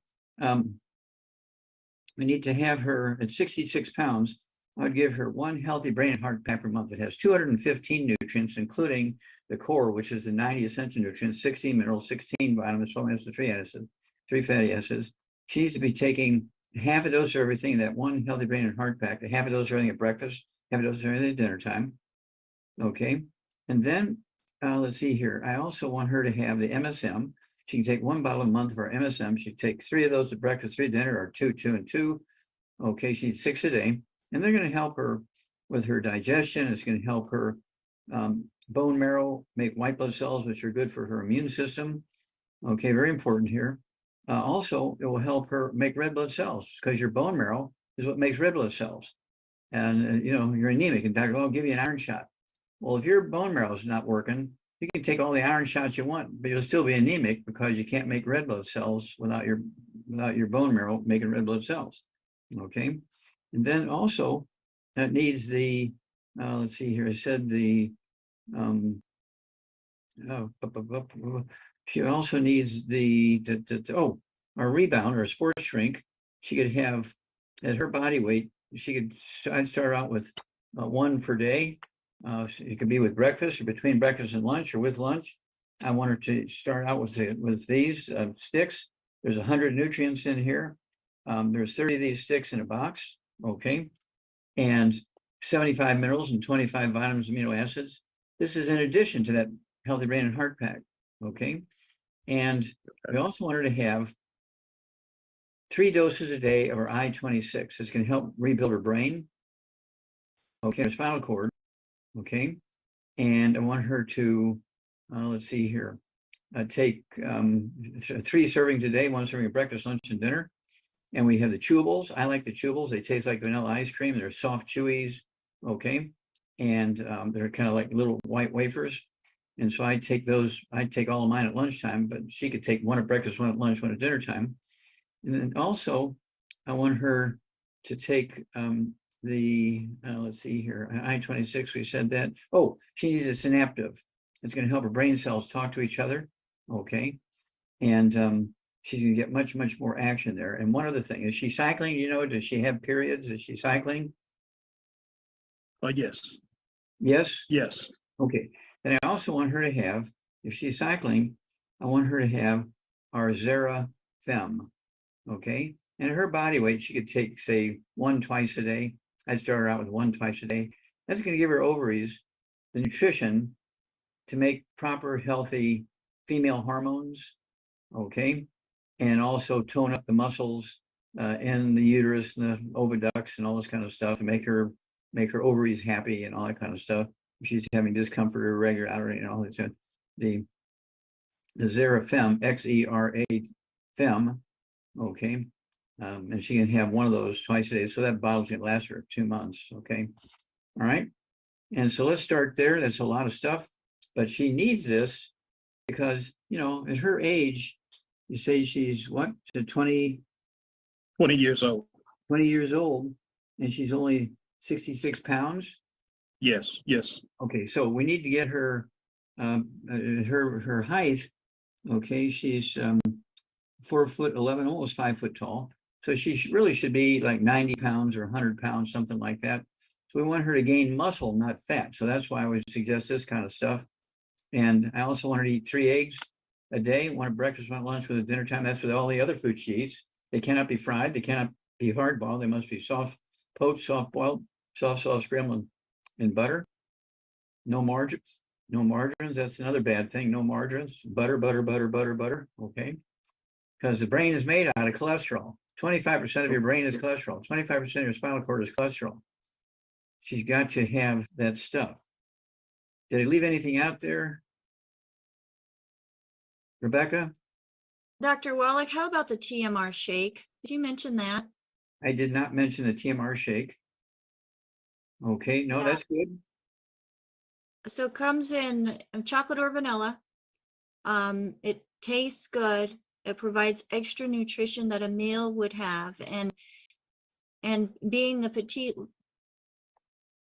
we need to have her at 66 pounds. I would give her one healthy brain and heart pack per month. It has 215 nutrients, including the core, which is the 90 essential nutrients, 16 minerals, 16 vitamins, 12 acids, 3 acids, 3 fatty acids. She needs to be taking half a dose of everything, that one healthy brain and heart pack, half a dose of everything at breakfast, half a dose of everything at dinner time. Okay. And then let's see here. I also want her to have the MSM. She can take 1 bottle a month of our MSM. She can take 3 of those at breakfast, 3 at dinner, or 2, 2, and 2. Okay. She needs 6 a day. And they're going to help her with her digestion. It's going to help her bone marrow make white blood cells, which are good for her immune system. Okay. Very important here. Also, it will help her make red blood cells because your bone marrow is what makes red blood cells. And, you're anemic and doctor will give you an iron shot. Well, if your bone marrow is not working, you can take all the iron shots you want, but you'll still be anemic because you can't make red blood cells without your bone marrow making red blood cells. Okay. And then also that needs the, let's see here, I said the, she also needs our rebound or a sports shrink. She could have at her body weight, I'd start out with 1 per day. It could be with breakfast or between breakfast and lunch or with lunch. I want her to start out with these sticks. There's 100 nutrients in here. There's 30 of these sticks in a box. Okay. And 75 minerals and 25 vitamins, amino acids. This is in addition to that healthy brain and heart pack. Okay. And we also want her to have 3 doses a day of her I-26. It's going to help rebuild her brain. Okay. Her spinal cord. Okay. And I want her to, let's see here, take 3 servings a day, 1 serving of breakfast, lunch, and dinner. And we have the chewables. I like the chewables. They taste like vanilla ice cream. They're soft chewies. Okay. And they're kind of like little white wafers. And so I take all of mine at lunchtime, but she could take one at breakfast, one at lunch, one at dinner time. And then also I want her to take let's see here, I-26, we said that. Oh, she needs a synaptive. It's going to help her brain cells talk to each other. Okay. And she's going to get much, much more action there. And one other thing, is she cycling? Does she have periods? Is she cycling? Yes. Yes. Yes. Okay. And I also want her to have, if she's cycling, I want her to have our Zera Fem. Okay. And her body weight, she could take, say, 1 twice a day. I'd start her out with 1 twice a day. That's going to give her ovaries the nutrition to make proper, healthy female hormones. Okay. And also tone up the muscles and the uterus and the oviducts and all this kind of stuff, and make her ovaries happy and all that kind of stuff. If she's having discomfort or irregularity and all that stuff. The Zera Fem, Xera Fem, okay. And she can have one of those twice a day. So that bottle's gonna last her 2 months. Okay. All right. And so let's start there. That's a lot of stuff, but she needs this because, at her age, you say she's what, 20 years old. 20 years old, and she's only 66 pounds. Yes. Yes. Okay. So we need to get her, her height. Okay. She's 4'11", almost 5 foot tall. So she really should be like 90 pounds or 100 pounds, something like that. So we want her to gain muscle, not fat. So that's why I would suggest this kind of stuff. And I also want her to eat 3 eggs a day, one at breakfast, one at lunch, with a dinner time. That's with all the other food she eats. They cannot be fried. They cannot be hard boiled. They must be soft poached, soft boiled, soft scrambled in butter. No margarines. No margarines. That's another bad thing. No margarines. Butter. Okay. Because the brain is made out of cholesterol. 25% of your brain is cholesterol. 25% of your spinal cord is cholesterol. She's got to have that stuff. Did I leave anything out there, Rebecca? Dr. Wallach, how about the TMR shake? Did you mention that? I did not mention the TMR shake. Okay, no, Yeah. that's good. So it comes in chocolate or vanilla. It tastes good. It provides extra nutrition that a meal would have. And being the petite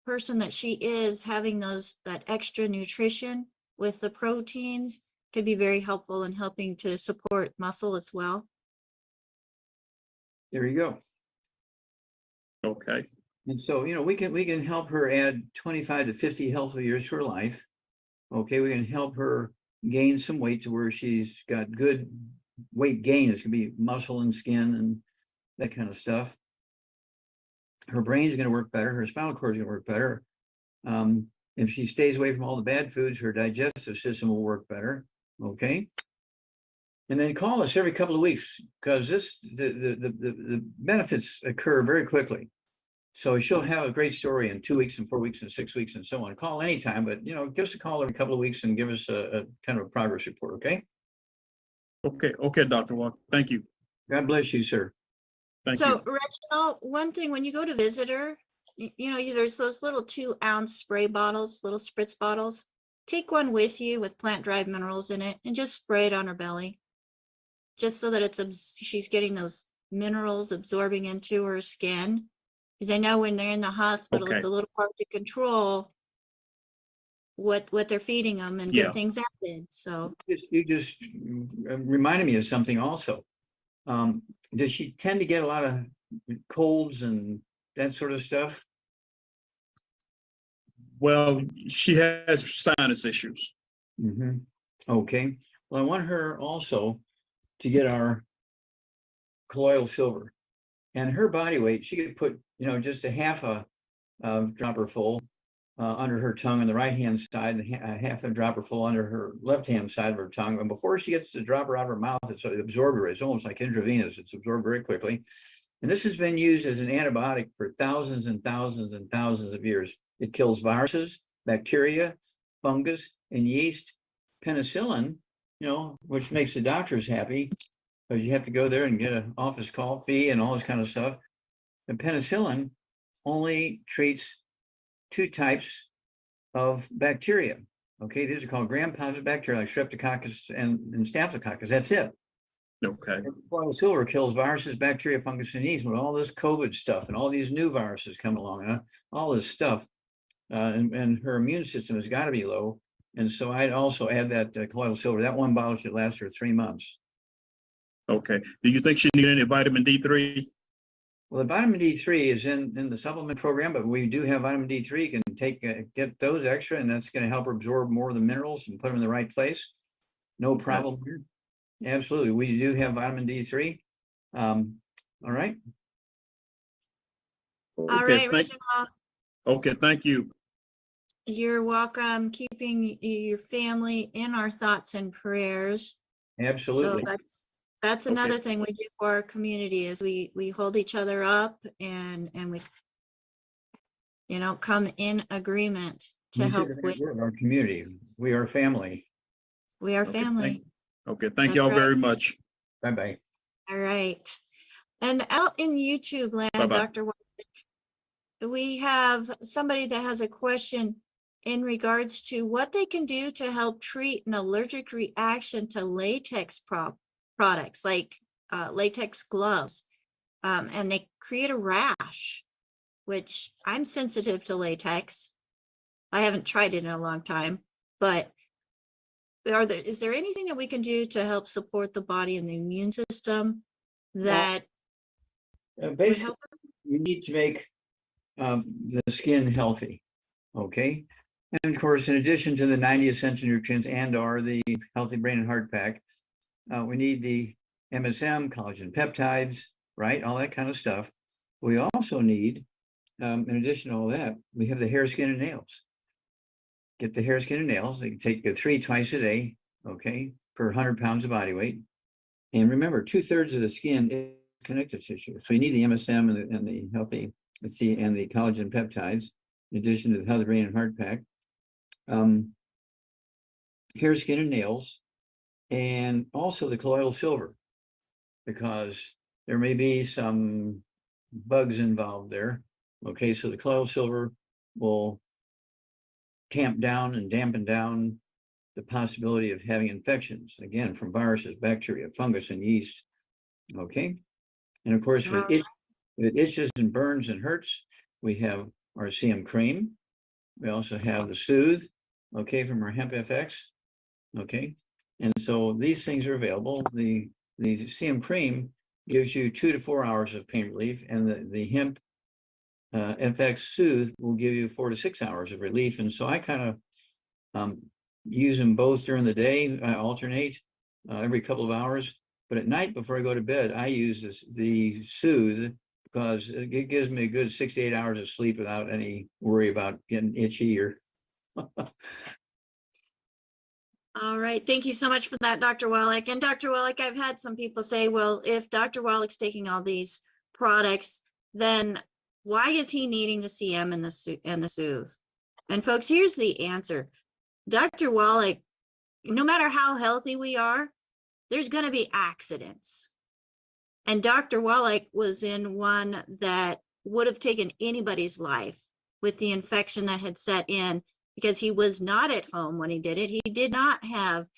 person that she is, having that extra nutrition with the proteins could be very helpful in helping to support muscle as well. There you go. Okay. And so, we can help her add 25 to 50 healthy years to her life. Okay, we can help her gain some weight to where she's got good weight gain. It's gonna be muscle and skin and that kind of stuff. Her brain's gonna work better. Her spinal cord is gonna work better. If she stays away from all the bad foods, her digestive system will work better. Okay. And then call us every couple of weeks, because the benefits occur very quickly. So she'll have a great story in 2 weeks and 4 weeks and 6 weeks and so on. Call anytime, but give us a call every couple of weeks and give us a kind of a progress report. Okay. Okay, Dr. Walker. Thank you. God bless you, sir. Thank So, you. Reginald, one thing, when you go to visit her, there's those little 2-ounce spray bottles, little spritz bottles. Take one with you with plant-derived minerals in it and just spray it on her belly, just so that she's getting those minerals absorbing into her skin. Because I know when they're in the hospital, Okay. it's a little hard to control what they're feeding them and Yeah. get things added. So You just reminded me of something also. Does she tend to get a lot of colds and that sort of stuff? Well, she has sinus issues. Mm-hmm. Okay. Well, I want her also to get our colloidal silver, and her body weight. She could put, just a half a dropper full under her tongue on the right hand side, and half a dropper full under her left hand side of her tongue. And before she gets the dropper out of her mouth, it's absorbed. It's almost like intravenous. It's absorbed very quickly. And this has been used as an antibiotic for thousands and thousands and thousands of years. It kills viruses, bacteria, fungus, and yeast. Penicillin, which makes the doctors happy, because you have to go there and get an office call fee and all this kind of stuff. The penicillin only treats 2 types of bacteria. Okay, these are called gram-positive bacteria like streptococcus and staphylococcus. That's it. Okay. Colloidal silver kills viruses, bacteria, fungus, and yeast. With all this COVID stuff and all these new viruses come along, all this stuff, and her immune system has got to be low. And so I'd also add that colloidal silver. That one bottle should last her 3 months. Okay. Do you think she need any vitamin D3? Well, the vitamin D3 is in the supplement program, but we do have vitamin D3. You can take get those extra, and that's going to help her absorb more of the minerals and put them in the right place. No problem here. Absolutely, we do have vitamin D3. All right. All Okay. right, Reginald, Okay. Thank you. you're welcome. Keeping your family in our thoughts and prayers. So Absolutely. that's Okay. another thing we do for our community is we hold each other up and we, you know, come in agreement to You help said the right with, word, our community. We are family. we are Okay, family. Okay. Thank That's y'all right. very much. Bye-bye. All right. And out in YouTube land, Bye-bye. Dr. Wallach, we have somebody that has a question in regards to what they can do to help treat an allergic reaction to latex products like latex gloves. And they create a rash, which I'm sensitive to latex. I haven't tried it in a long time, but is there anything that we can do to help support the body and the immune system that would Basically, help? you need to make the skin healthy. Okay. And of course, in addition to the 90 essential nutrients and/or the healthy brain and heart pack, we need the MSM, collagen peptides, right? All that kind of stuff. We also need, in addition to all that, we have the hair, skin, and nails. Get the hair, skin, and nails. They can take 3 twice a day, okay, per 100 pounds of body weight. And remember, 2/3 of the skin is connective tissue. So you need the MSM and the healthy, and the collagen peptides, in addition to the healthy brain and heart pack. Hair, skin, and nails, and also the colloidal silver, because there may be some bugs involved there. Okay, so the colloidal silver will tamp down and dampen down the possibility of having infections, again, from viruses, bacteria, fungus, and yeast. Okay, and of course, if it itches and burns and hurts, we have our CM cream. We also have the Soothe, okay, from our Hemp FX. Okay, and so these things are available. The CM cream gives you 2 to 4 hours of pain relief, and the Hemp FX Soothe will give you 4 to 6 hours of relief. And so I kind of use them both during the day. I alternate every couple of hours, but at night before I go to bed, I use the Soothe, because it gives me a good 6 to 8 hours of sleep without any worry about getting itchy or. All right. Thank you so much for that, Dr. Wallach. And Dr. Wallach, I've had some people say, well, if Dr. Wallach's taking all these products, then why is he needing the CM and the Soothe? And folks, here's the answer. Dr. Wallach, no matter how healthy we are, there's going to be accidents. And Dr. Wallach was in one that would have taken anybody's life with the infection that had set in, because he was not at home when he did it. He did not have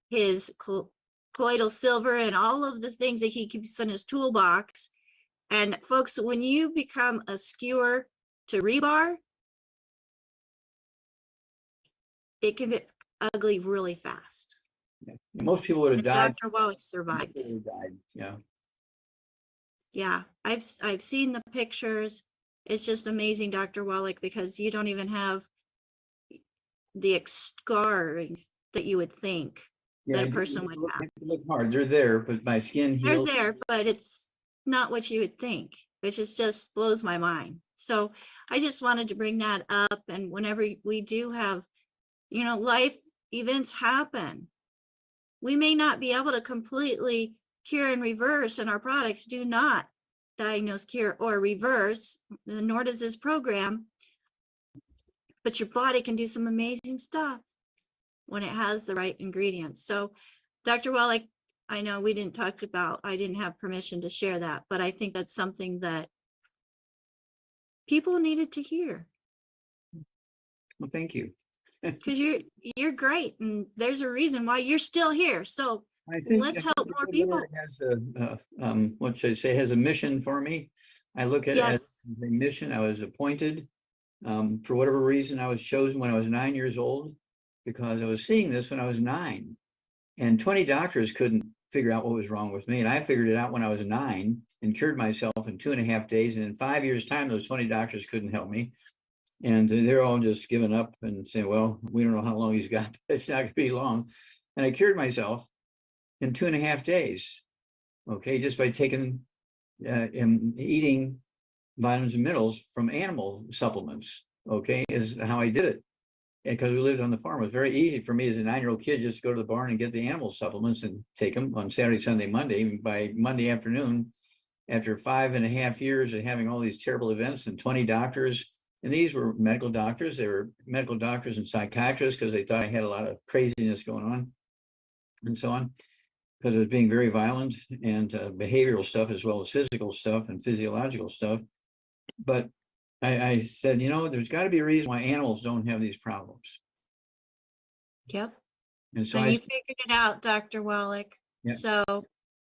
his colloidal silver and all of the things that he keeps in his toolbox. And folks, when you become a skewer to rebar, it can get ugly really fast. Yeah. Most people would have died. Dr. Wallach survived. Yeah. Yeah, I've seen the pictures. It's just amazing, Dr. Wallach, because you don't even have the scarring that you would think that a person would have. Look hard. They're there, but my skin They're heals. there, but it's not what you would think, which is just blows my mind. So I just wanted to bring that up. And whenever we do have, you know, life events happen, we may not be able to completely cure and reverse, and our products do not diagnose, cure, or reverse, nor does this program. But your body can do some amazing stuff when it has the right ingredients. So, Dr. Wallach, I know we didn't talk about, I didn't have permission to share that, but I think that's something that people needed to hear. Well, thank you. because you're great, and there's a reason why you're still here. So I think let's I help think more the people. Lord has what should I say, has a mission for me. I look at it as Yes. a mission. I was appointed. For whatever reason, I was chosen when I was 9 years old because I was seeing this when I was 9. And 20 doctors couldn't figure out what was wrong with me. And I figured it out when I was 9 and cured myself in 2.5 days. And in 5 years' time, those 20 doctors couldn't help me. And they're all just giving up and saying, well, we don't know how long he's got, but it's not going to be long. And I cured myself in 2.5 days. Okay, just by taking and eating vitamins and minerals from animal supplements. Okay, is how I did it. Because we lived on the farm, it was very easy for me as a 9-year-old kid just to go to the barn and get the animal supplements and take them on Saturday, Sunday, Monday. And by Monday afternoon, after 5.5 years of having all these terrible events and 20 doctors, and these were medical doctors, they were medical doctors and psychiatrists because they thought I had a lot of craziness going on and so on, because it was being very violent and behavioral stuff as well as physical stuff and physiological stuff. But I said, there's got to be a reason why animals don't have these problems. Yep. And so And I, you figured it out, Dr. Wallach. Yeah. So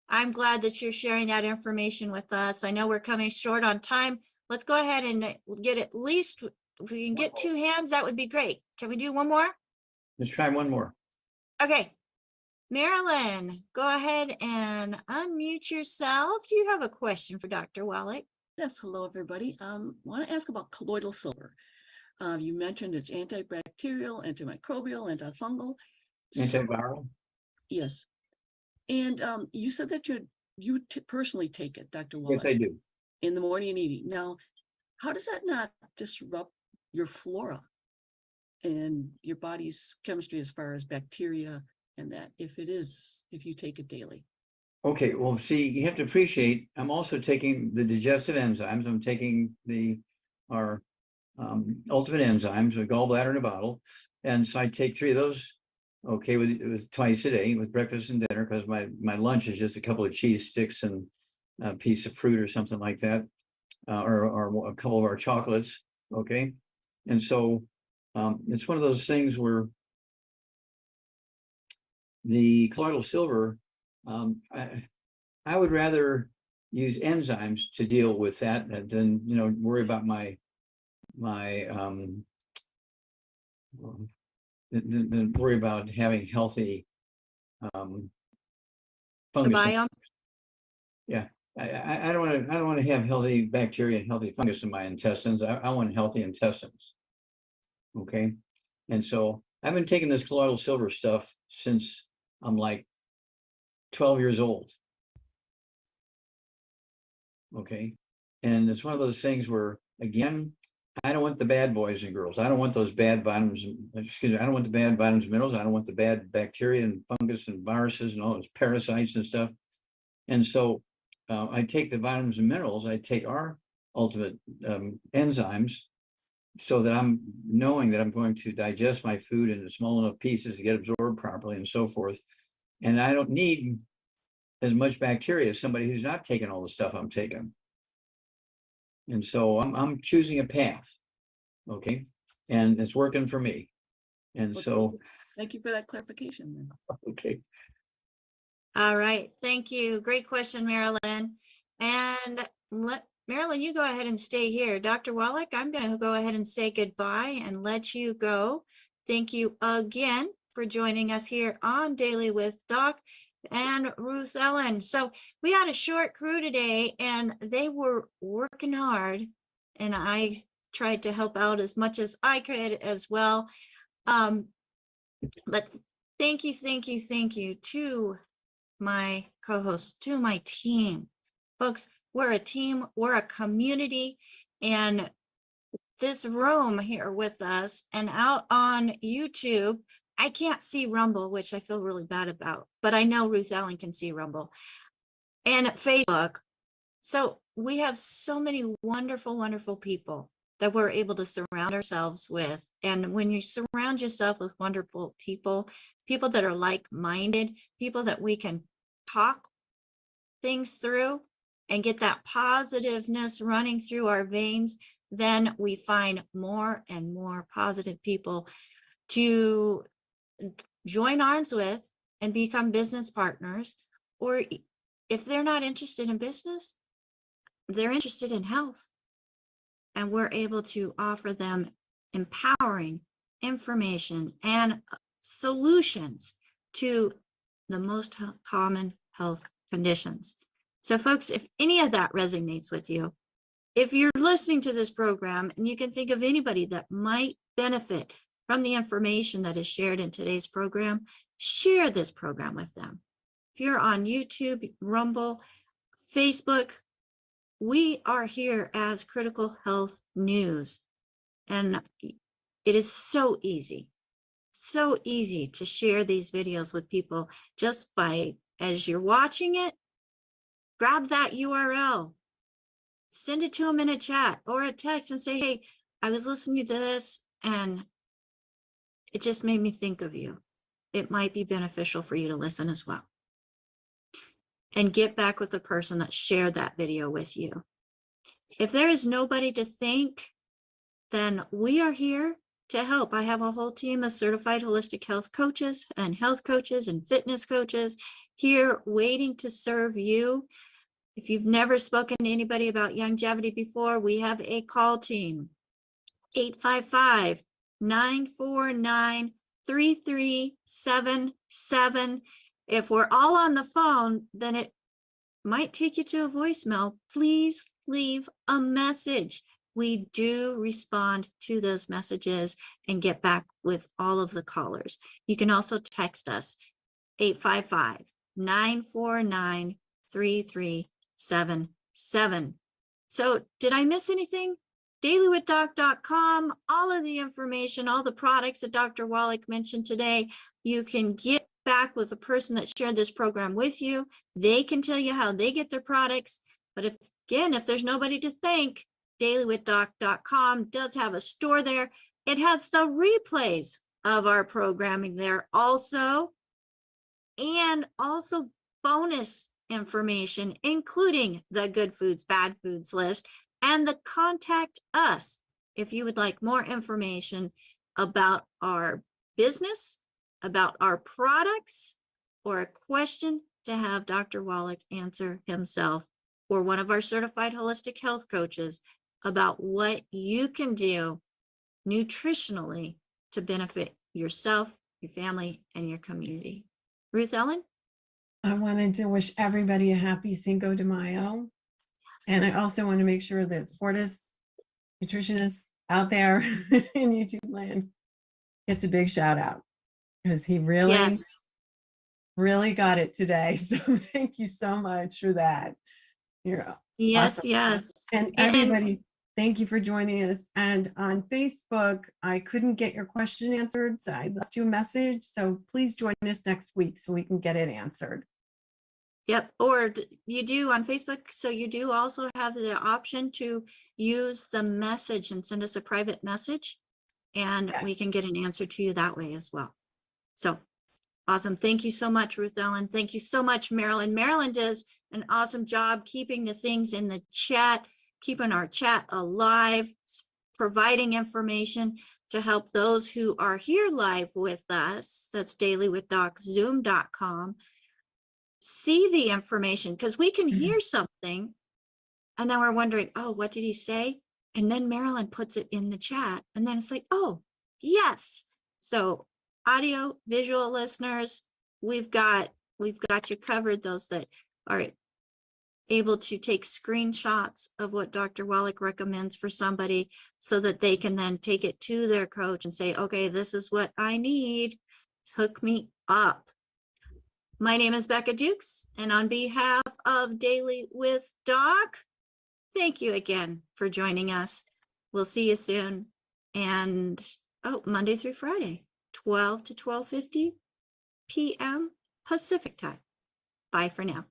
I'm glad that you're sharing that information with us. I know we're coming short on time. Let's go ahead and get at least, if we can get 2 hands, that would be great. Can we do one more? let's try one more. Okay. Marilyn, go ahead and unmute yourself. Do you have a question for Dr. Wallach? Yes, hello, everybody. Want to ask about colloidal silver. You mentioned it's antibacterial, antimicrobial, antifungal. Antiviral? Yes. And you said that you personally take it, Dr. Wallach. Yes, I do. In the morning and evening. Now, how does that not disrupt your flora and your body's chemistry as far as bacteria and that, if you take it daily? Okay, well, see, you have to appreciate, I'm also taking the digestive enzymes. I'm taking our ultimate enzymes, a gallbladder in a bottle. And so I take 3 of those, okay, with twice a day with breakfast and dinner, because my lunch is just a couple of cheese sticks and a piece of fruit or something like that, or a couple of our chocolates, okay? And so it's one of those things where the colloidal silver, I would rather use enzymes to deal with that than worry about than worry about having healthy The fungus. biome? Yeah, I don't want to have healthy bacteria and healthy fungus in my intestines. I want healthy intestines. Okay, and so I've been taking this colloidal silver stuff since I'm like 12 years old. Okay, and it's one of those things where, again, I don't want the bad boys and girls. I don't want those bad vitamins. I don't want the bad vitamins and minerals. I don't want the bad bacteria and fungus and viruses and all those parasites and stuff. And so I take the vitamins and minerals. I take our ultimate enzymes, so that I'm knowing that I'm going to digest my food in small enough pieces to get absorbed properly and so forth. And I don't need as much bacteria as somebody who's not taking all the stuff I'm taking. And so I'm choosing a path, okay, and it's working for me. And Well, so, thank you for that clarification. Then. okay. All right. Thank you. Great question, Marilyn. And Marilyn, you go ahead and stay here. Dr. Wallach, I'm going to go ahead and say goodbye and let you go. Thank you again for joining us here on Daily with Doc and Ruth Ellen. So we had a short crew today, and they were working hard, and I tried to help out as much as I could as well. But thank you to my co-hosts, to my team. Folks, we're a team, we're a community, and this room here with us and out on YouTube, I can't see Rumble, which I feel really bad about, but I know Ruth Ellen can see Rumble, and Facebook. So we have so many wonderful, wonderful people that we're able to surround ourselves with. And when you surround yourself with wonderful people, people that are like-minded, people that we can talk things through and get that positiveness running through our veins, then we find more and more positive people to join arms with and become business partners, or if they're not interested in business, they're interested in health. And we're able to offer them empowering information and solutions to the most common health conditions. So folks, if any of that resonates with you, if you're listening to this program and you can think of anybody that might benefit from the information that is shared in today's program, share this program with them. If you're on YouTube, Rumble, Facebook, we are here as Critical Health News. And it is so easy to share these videos with people just by, as you're watching it, grab that URL, send it to them in a chat or a text and say, hey, I was listening to this and it just made me think of you. It might be beneficial for you to listen as well. And get back with the person that shared that video with you. If there is nobody to thank, then we are here to help. I have a whole team of certified holistic health coaches and fitness coaches here waiting to serve you. If you've never spoken to anybody about longevity before, we have a call team, 855-949-3377. If we're all on the phone, then it might take you to a voicemail. Please leave a message. We do respond to those messages and get back with all of the callers. You can also text us, 855-949-3377. So did I miss anything? dailywithdoc.com, all of the information, all the products that Dr. Wallach mentioned today, you can get back with the person that shared this program with you. They can tell you how they get their products. But if there's nobody to thank, dailywithdoc.com does have a store there. It has the replays of our programming there also, and also bonus information, including the good foods, bad foods list, and the contact us if you would like more information about our business, about our products, or a question to have Dr. Wallach answer himself, or one of our certified holistic health coaches about what you can do nutritionally to benefit yourself, your family, and your community. Ruth Ellen? I wanted to wish everybody a happy Cinco de Mayo. And I also want to make sure that Fortis nutritionist out there in YouTube land gets a big shout out, because he really got it today. So thank you so much for that. You're awesome. Yes. And everybody, thank you for joining us. And on Facebook, I couldn't get your question answered, so I left you a message. So please join us next week so we can get it answered. Yep, or you do on Facebook, so you do also have the option to use the message and send us a private message, and we can get an answer to you that way as well. So awesome. Thank you so much, Ruth Ellen. Thank you so much, Marilyn. Marilyn does an awesome job keeping the things in the chat, keeping our chat alive, providing information to help those who are here live with us. That's dailywithdoc.zoom.com. See the information, because we can hear something and then we're wondering, oh, what did he say? And then Marilyn puts it in the chat and then it's like, oh, yes. So audio, visual listeners, we've got you covered. Those that are able to take screenshots of what Dr. Wallach recommends for somebody so that they can then take it to their coach and say, okay, this is what I need. Hook me up. My name is Becca Dukes, and on behalf of Daily with Doc, thank you again for joining us. We'll see you soon. And Monday through Friday, 12 to 12:50 p.m. Pacific time. Bye for now.